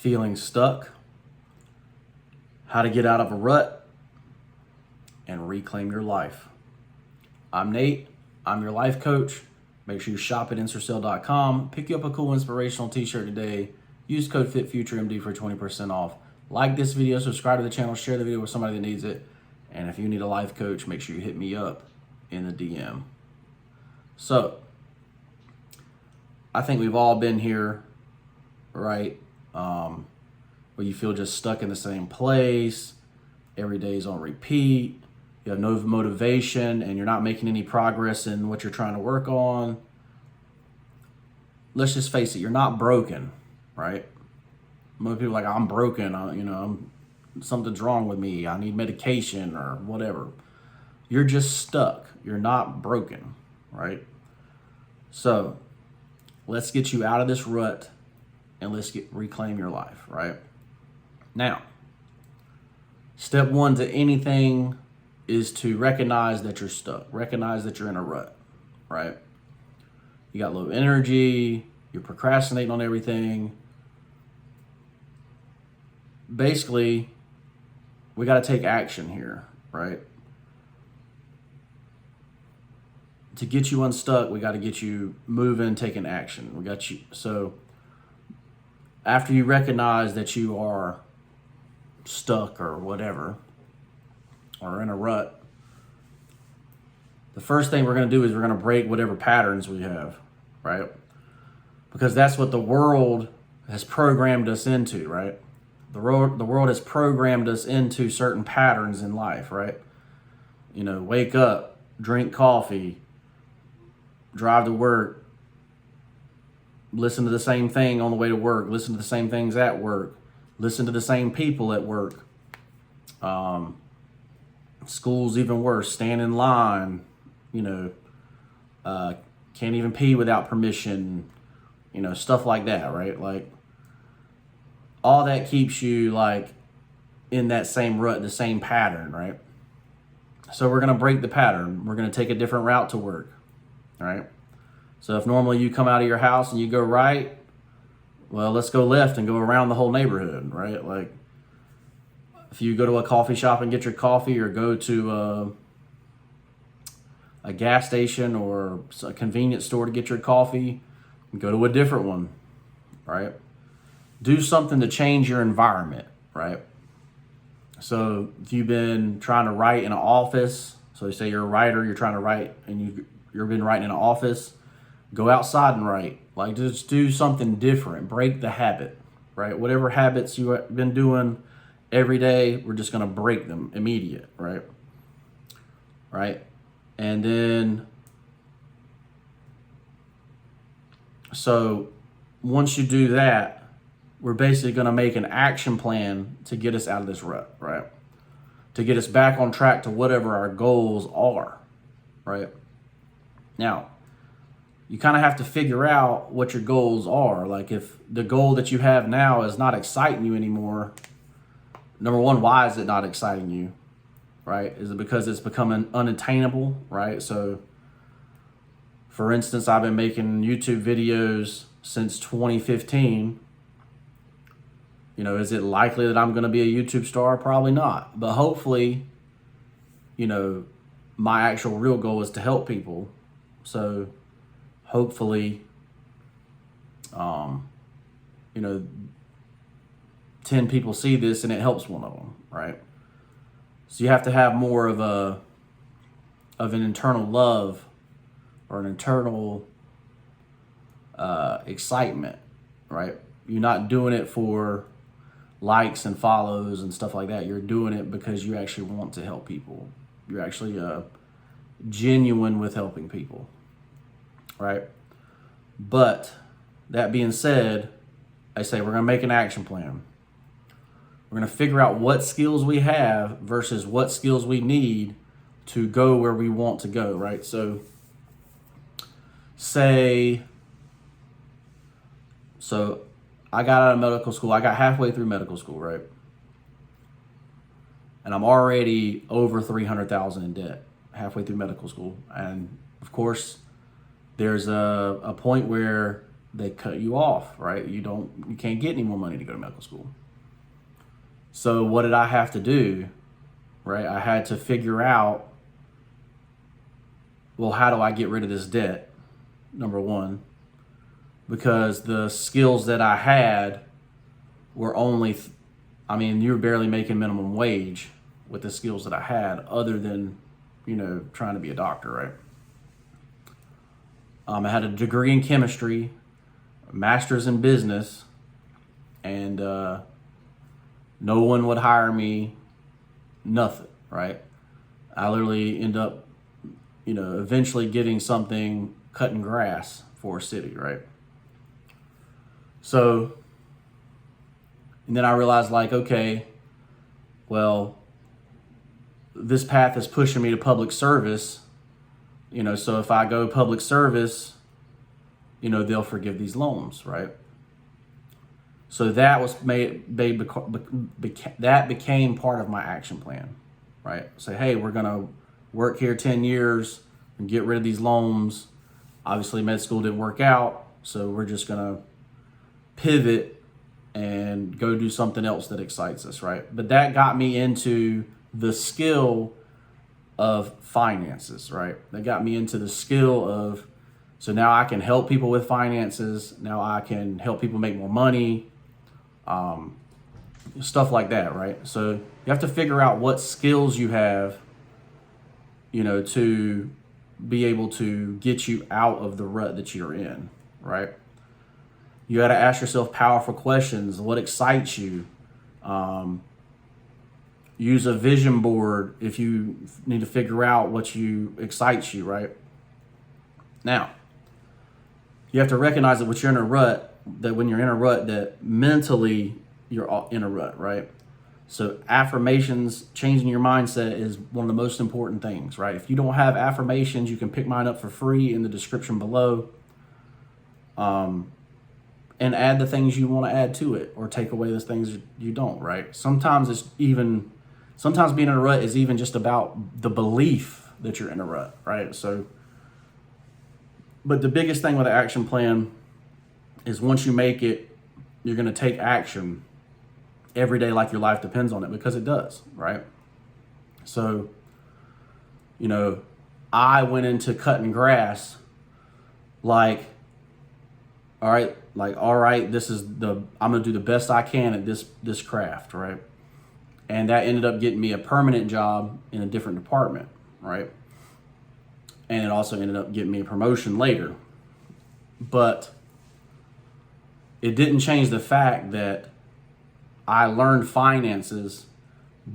feeling stuck, how to get out of a rut, and reclaim your life. I'm Nate. I'm your life coach. Make sure you shop at Ensorsale.com. Pick you up a cool inspirational t-shirt today. Use code FitfutureMD for 20% off. Like this video, subscribe to the channel, share the video with somebody that needs it. And if you need a life coach, make sure you hit me up in the DM. So, I think we've all been here, right? Where you feel just stuck in the same place. Every day is on repeat. You have no motivation and you're not making any progress in what you're trying to work on. Let's just face it, you're not broken, right? Most people are like, I'm broken, something's wrong with me. I need medication or whatever. You're just stuck. You're not broken, right? So let's get you out of this rut and let's reclaim your life, right? Now, step one to anything is to recognize that you're stuck. Recognize that you're in a rut, right? You got low energy, you're procrastinating on everything. Basically, we got to take action here, right? To get you unstuck, we got to get you moving, taking action. We got you. So after you recognize that you are stuck or whatever, or in a rut, the first thing we're going to do is we're going to break whatever patterns we have, right? Because that's what the world has programmed us into, right? The world has programmed us into certain patterns in life, right? Wake up, drink coffee, drive to work, listen to the same thing on the way to work, listen to the same things at work, listen to the same people at work. School's even worse, stand in line, can't even pee without permission, stuff like that, right? Like, all that keeps you like in that same rut, the same pattern, right? So we're going to break the pattern. We're going to take a different route to work, right? So if normally you come out of your house and you go right, well, let's go left and go around the whole neighborhood, right? Like, if you go to a coffee shop and get your coffee, or go to a gas station or a convenience store to get your coffee, go to a different one, right? Do something to change your environment, right? So if you've been trying to write in an office, so you say you're a writer, you're trying to write, and you've been writing in an office, go outside and write. Like, just do something different. Break the habit, right? Whatever habits you've been doing every day, we're just going to break them immediate, right? Right? And then, so once you do that, we're basically going to make an action plan to get us out of this rut, right? To get us back on track to whatever our goals are, right? Now, you kind of have to figure out what your goals are. Like, if the goal that you have now is not exciting you anymore, number one, why is it not exciting you, right? Is it because it's becoming unattainable, right? So, for instance, I've been making YouTube videos since 2015. Is it likely that I'm going to be a YouTube star? Probably not. But hopefully, my actual real goal is to help people. So hopefully, 10 people see this and it helps one of them, right? So you have to have more of an internal love, or an internal excitement, right? You're not doing it for likes and follows and stuff like that. You're doing it because you actually want to help people. You're actually genuine with helping people, right? But that being said, I say we're going to make an action plan. We're going to figure out what skills we have versus what skills we need to go where we want to go, right? So I got out of medical school. I got halfway through medical school, right? And I'm already over $300,000 in debt halfway through medical school. And of course, there's a point where they cut you off, right? You can't get any more money to go to medical school. So what did I have to do, right? I had to figure out, well, how do I get rid of this debt? Number one, because the skills that I had were only, you're barely making minimum wage with the skills that I had, other than, trying to be a doctor, right? I had a degree in chemistry, a master's in business, and no one would hire me, nothing, right? I literally end up, eventually getting something cutting grass for a city, right? So, and then I realized, like, okay, well, this path is pushing me to public service, so if I go public service, they'll forgive these loans, right? So that was that became part of my action plan, right? Say, hey, we're gonna work here 10 years and get rid of these loans. Obviously, med school didn't work out, so we're just gonna pivot and go do something else that excites us, right? But that got me into the skill of finances, right? That got me into the skill of, so now I can help people with finances. Now I can help people make more money, stuff like that, right? So you have to figure out what skills you have, to be able to get you out of the rut that you're in, right? You got to ask yourself powerful questions. What excites you? Use a vision board if you need to figure out what excites you, right? Now, you have to recognize that when you're in a rut, that mentally you're in a rut, right? So affirmations, changing your mindset is one of the most important things, right? If you don't have affirmations, you can pick mine up for free in the description below. And add the things you want to add to it, or take away the things you don't, right? Sometimes being in a rut is even just about the belief that you're in a rut, right? So, but the biggest thing with an action plan is once you make it, you're going to take action every day like your life depends on it, because it does, right? So, I went into cutting grass like, all right, I'm going to do the best I can at this craft, right? And that ended up getting me a permanent job in a different department, right? And it also ended up getting me a promotion later. But it didn't change the fact that I learned finances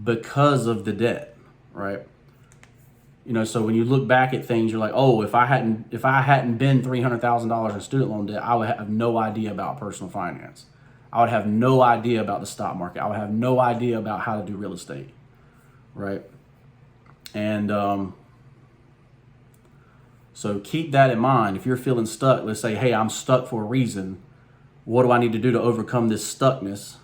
because of the debt, right? So when you look back at things, you're like, oh, if I hadn't been $300,000 in student loan debt, I would have no idea about personal finance. I would have no idea about the stock market. I would have no idea about how to do real estate, right? And so keep that in mind. If you're feeling stuck, let's say, hey, I'm stuck for a reason. What do I need to do to overcome this stuckness,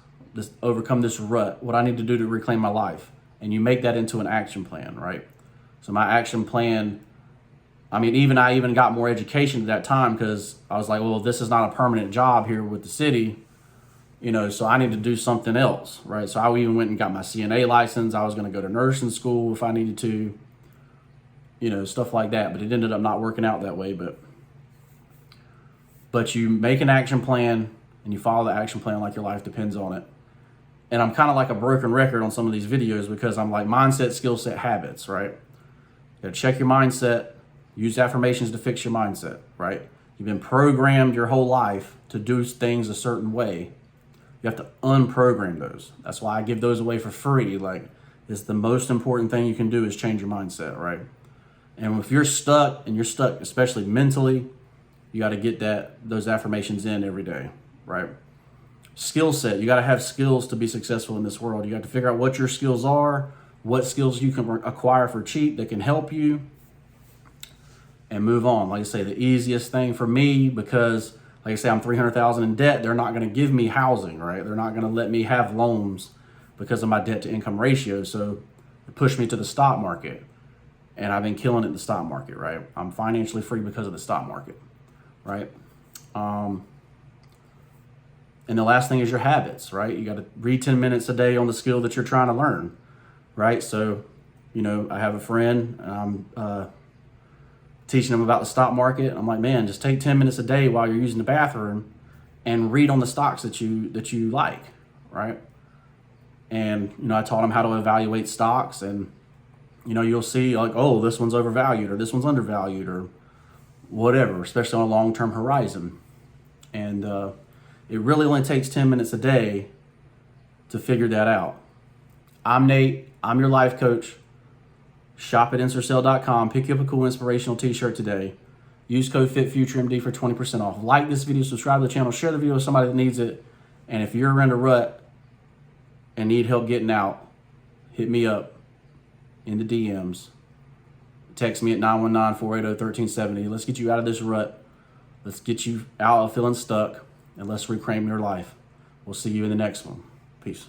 overcome this rut? What I need to do to reclaim my life? And you make that into an action plan, right? So my action plan, I even got more education at that time, because I was like, well, this is not a permanent job here with the city, so I need to do something else, right? So I even went and got my CNA license. I was going to go to nursing school if I needed to, stuff like that. But it ended up not working out that way. But you make an action plan and you follow the action plan like your life depends on it. And I'm kind of like a broken record on some of these videos, because I'm like mindset, skill set, habits, right? You gotta check your mindset, use affirmations to fix your mindset, right? You've been programmed your whole life to do things a certain way. You have to unprogram those. That's why I give those away for free. Like, it's the most important thing you can do is change your mindset, right? And if you're stuck, especially mentally, you got to get those affirmations in every day, right? Skill set. You got to have skills to be successful in this world. You got to figure out what your skills are, what skills you can acquire for cheap that can help you, and move on. Like I say, the easiest thing for me, because like I say, I'm $300,000 in debt. They're not going to give me housing, right? They're not going to let me have loans because of my debt to income ratio. So it pushed me to the stock market, and I've been killing it in the stock market, right? I'm financially free because of the stock market, right? And the last thing is your habits, right? You got to read 10 minutes a day on the skill that you're trying to learn, right? So, you know, I have a friend, and I'm teaching him about the stock market. I'm like, man, just take 10 minutes a day while you're using the bathroom and read on the stocks that you like, right? And, you know, I taught him how to evaluate stocks, and, you know, you'll see like, oh, this one's overvalued or this one's undervalued or whatever, especially on a long-term horizon. And it really only takes 10 minutes a day to figure that out. I'm Nate. I'm your life coach. Shop at Ensorsale.com. Pick you up a cool inspirational t-shirt today. Use code FitfutureMD for 20% off. Like this video, subscribe to the channel, share the video with somebody that needs it. And if you're in a rut and need help getting out, hit me up in the DMs. Text me at 919-480-1370. Let's get you out of this rut. Let's get you out of feeling stuck, and let's reclaim your life. We'll see you in the next one. Peace.